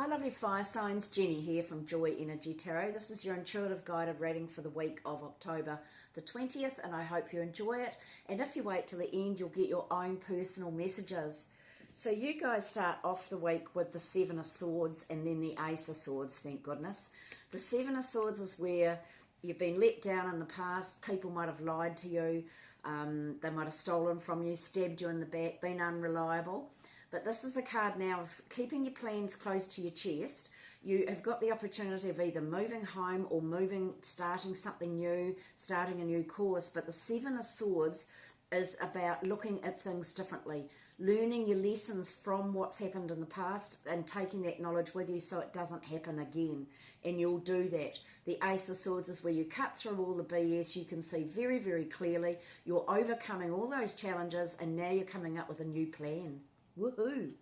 Hi lovely fire signs, Jenny here from Joy Energy Tarot. This is your intuitive guided reading for the week of October the 20th, and I hope you enjoy it. And if you wait till the end, you'll get your own personal messages. So you guys start off the week with the Seven of Swords and then the Ace of Swords, thank goodness. The Seven of Swords is where you've been let down in the past. People might have lied to you. They might have stolen from you, stabbed you in the back, been unreliable. But this is a card now of keeping your plans close to your chest. You have got the opportunity of either moving home or starting something new, starting a new course. But the Seven of Swords is about looking at things differently, learning your lessons from what's happened in the past and taking that knowledge with you so it doesn't happen again. And you'll do that. The Ace of Swords is where you cut through all the BS. You can see very, very clearly. You're overcoming all those challenges and now you're coming up with a new plan. Woohoo!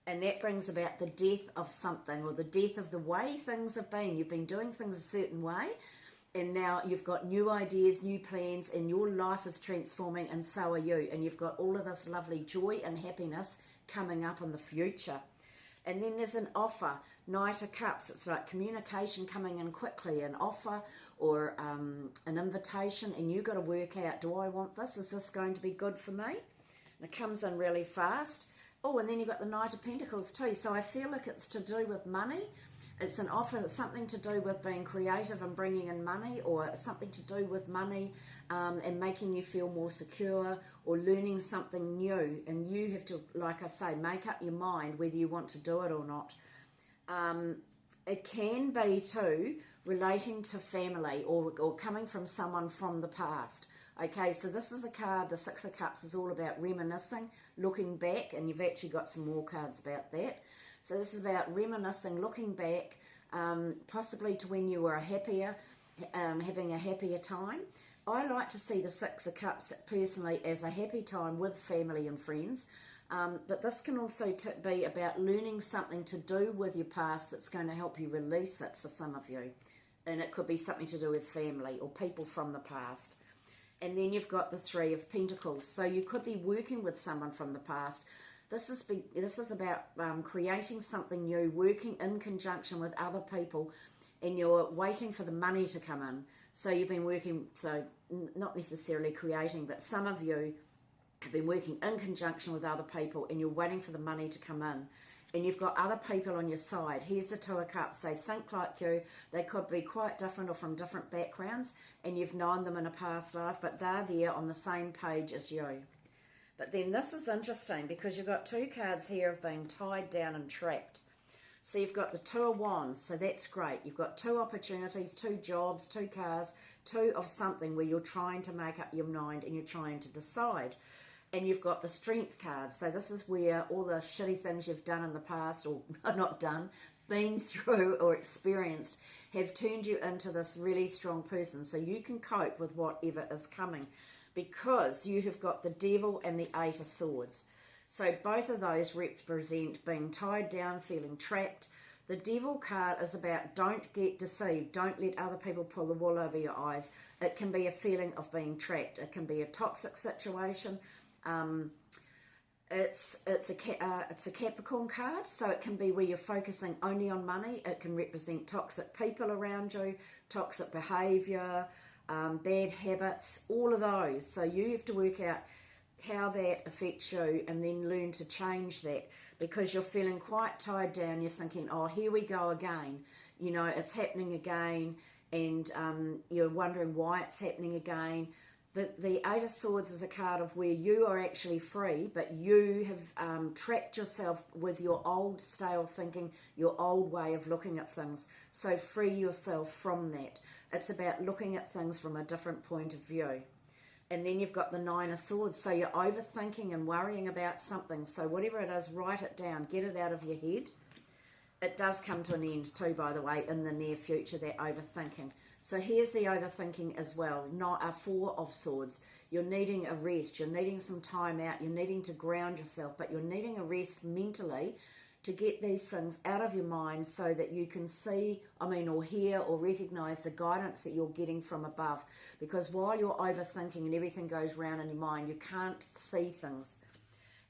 And that brings about the death of something, or the death of the way things have been. You've been doing things a certain way, and now you've got new ideas, new plans, and your life is transforming, and so are you. And you've got all of this lovely joy and happiness coming up in the future. And then there's an offer, Knight of Cups. It's like communication coming in quickly, an offer or an invitation, and you've got to work out, do I want this? Is this going to be good for me? And it comes in really fast. Oh, and then you've got the Knight of Pentacles too. So I feel like it's to do with money. It's an offer, it's something to do with being creative and bringing in money, or something to do with money and making you feel more secure, or learning something new. And you have to, like I say, make up your mind whether you want to do it or not. It can be too relating to family or coming from someone from the past. Okay, so this is a card, the Six of Cups is all about reminiscing, looking back, and you've actually got some more cards about that. So this is about reminiscing, looking back, possibly to when you were happier, having a happier time. I like to see the Six of Cups personally as a happy time with family and friends, but this can also be about learning something to do with your past that's going to help you release it for some of you. And it could be something to do with family or people from the past. And then you've got the Three of Pentacles. So you could be working with someone from the past. This is about creating something new, working in conjunction with other people, and you're waiting for the money to come in. So you've been working, so not necessarily creating, but some of you have been working in conjunction with other people and you're waiting for the money to come in. And you've got other people on your side. Here's the Two of Cups. They think like you. They could be quite different or from different backgrounds, and you've known them in a past life, but they're there on the same page as you. But then this is interesting because you've got two cards here of being tied down and trapped. So you've got the Two of Wands, so that's great. You've got two opportunities, two jobs, two cars, two of something where you're trying to make up your mind and you're trying to decide. And you've got the Strength card. So this is where all the shitty things you've done in the past, or not done, been through or experienced, have turned you into this really strong person. So you can cope with whatever is coming because you have got the Devil and the Eight of Swords. So both of those represent being tied down, feeling trapped. The Devil card is about don't get deceived. Don't let other people pull the wool over your eyes. It can be a feeling of being trapped. It can be a toxic situation. It's a Capricorn card, so it can be where you're focusing only on money. It can represent toxic people around you, toxic behavior, bad habits, all of those. So you have to work out how that affects you and then learn to change that, because you're feeling quite tied down. You're thinking, oh, here we go again, you know, it's happening again, and you're wondering why it's happening again. The Eight of Swords is a card of where you are actually free, but you have trapped yourself with your old stale thinking, your old way of looking at things. So free yourself from that. It's about looking at things from a different point of view. And then you've got the Nine of Swords. So you're overthinking and worrying about something. So whatever it is, write it down, get it out of your head. It does come to an end too, by the way, in the near future, that overthinking. So here's the overthinking as well, not a Four of Swords. You're needing a rest, you're needing some time out, you're needing to ground yourself, but you're needing a rest mentally to get these things out of your mind so that you can see, or hear or recognize the guidance that you're getting from above. Because while you're overthinking and everything goes round in your mind, you can't see things.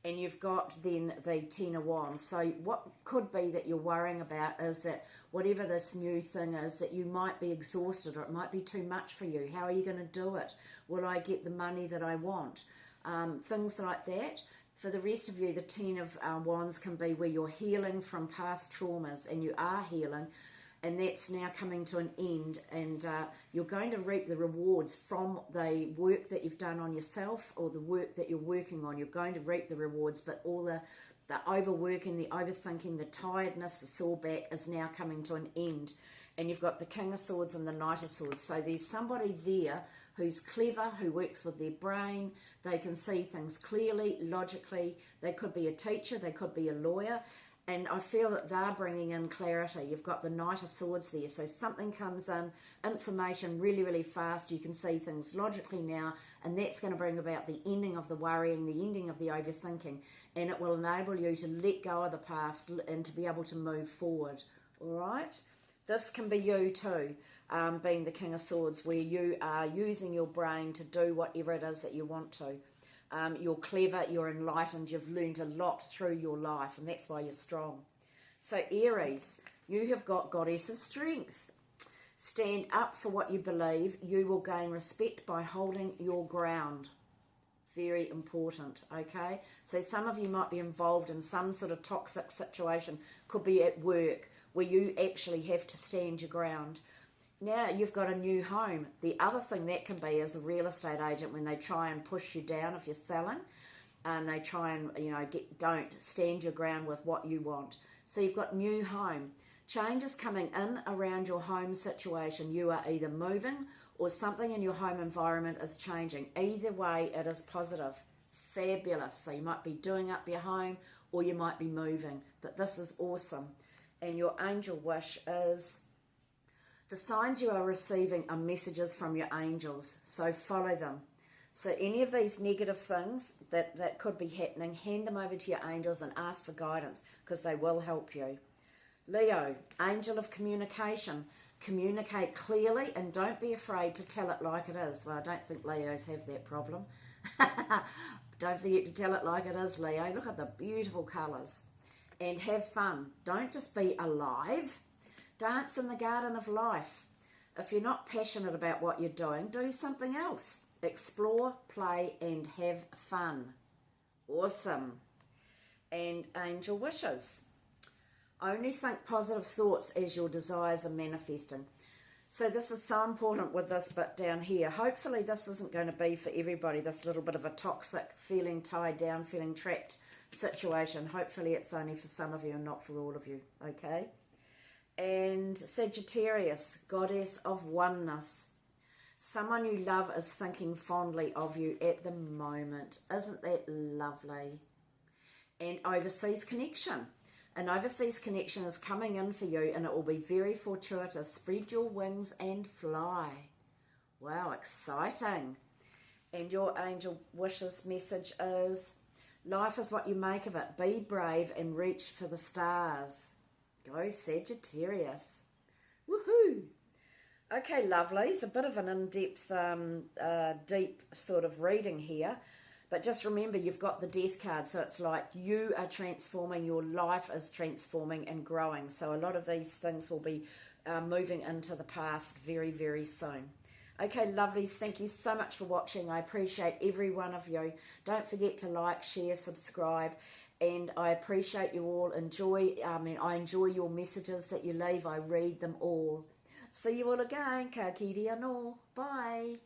And you've got then the Ten of Wands. So what could be that you're worrying about is that whatever this new thing is, that you might be exhausted, or it might be too much for you. How are you going to do it? Will I get the money that I want? Things like that. For the rest of you, the Ten of Wands can be where you're healing from past traumas, and you are healing, and that's now coming to an end, and you're going to reap the rewards from the work that you've done on yourself, or the work that you're working on. You're going to reap the rewards, but all the overworking, the overthinking, the tiredness, the sore back is now coming to an end. And you've got the King of Swords and the Knight of Swords. So there's somebody there who's clever, who works with their brain. They can see things clearly, logically. They could be a teacher, they could be a lawyer. And I feel that they're bringing in clarity. You've got the Knight of Swords there. So something comes in, information really, really fast. You can see things logically now. And that's going to bring about the ending of the worrying, the ending of the overthinking. And it will enable you to let go of the past and to be able to move forward. All right? This can be you too, being the King of Swords, where you are using your brain to do whatever it is that you want to. You're clever, you're enlightened, you've learned a lot through your life, and that's why you're strong. So Aries, you have got Goddess of Strength. Stand up for what you believe. You will gain respect by holding your ground. Very important, okay? So some of you might be involved in some sort of toxic situation. Could be at work, where you actually have to stand your ground. Now you've got a new home. The other thing that can be is a real estate agent, when they try and push you down if you're selling, and they try and, don't stand your ground with what you want. So you've got new home. Change is coming in around your home situation. You are either moving or something in your home environment is changing. Either way, it is positive. Fabulous. So you might be doing up your home, or you might be moving. But this is awesome. And your angel wish is, the signs you are receiving are messages from your angels, so follow them. So any of these negative things that could be happening, hand them over to your angels and ask for guidance, because they will help you. Leo, angel of communication. Communicate clearly and don't be afraid to tell it like it is. Well, I don't think Leos have that problem. Don't forget to tell it like it is, Leo. Look at the beautiful colours. And have fun. Don't just be alive. Dance in the garden of life. If you're not passionate about what you're doing, do something else. Explore, play, and have fun. Awesome. And angel wishes. Only think positive thoughts as your desires are manifesting. So this is so important with this bit down here. Hopefully this isn't going to be for everybody, this little bit of a toxic, feeling tied down, feeling trapped situation. Hopefully it's only for some of you and not for all of you, okay? And Sagittarius, goddess of oneness. Someone you love is thinking fondly of you at the moment. Isn't that lovely? And overseas connection. An overseas connection is coming in for you, and it will be very fortuitous. Spread your wings and fly. Wow, exciting. And your angel wishes message is, life is what you make of it. Be brave and reach for the stars. Go Sagittarius. Woohoo! Okay, lovelies, a bit of an in-depth, deep sort of reading here. But just remember, you've got the death card, so it's like you are transforming, your life is transforming and growing. So a lot of these things will be moving into the past very, very soon. Okay, lovelies, thank you so much for watching. I appreciate every one of you. Don't forget to like, share, subscribe. And I appreciate you all. I enjoy your messages that you leave. I read them all. See you all again. Ka kiri anō. Bye.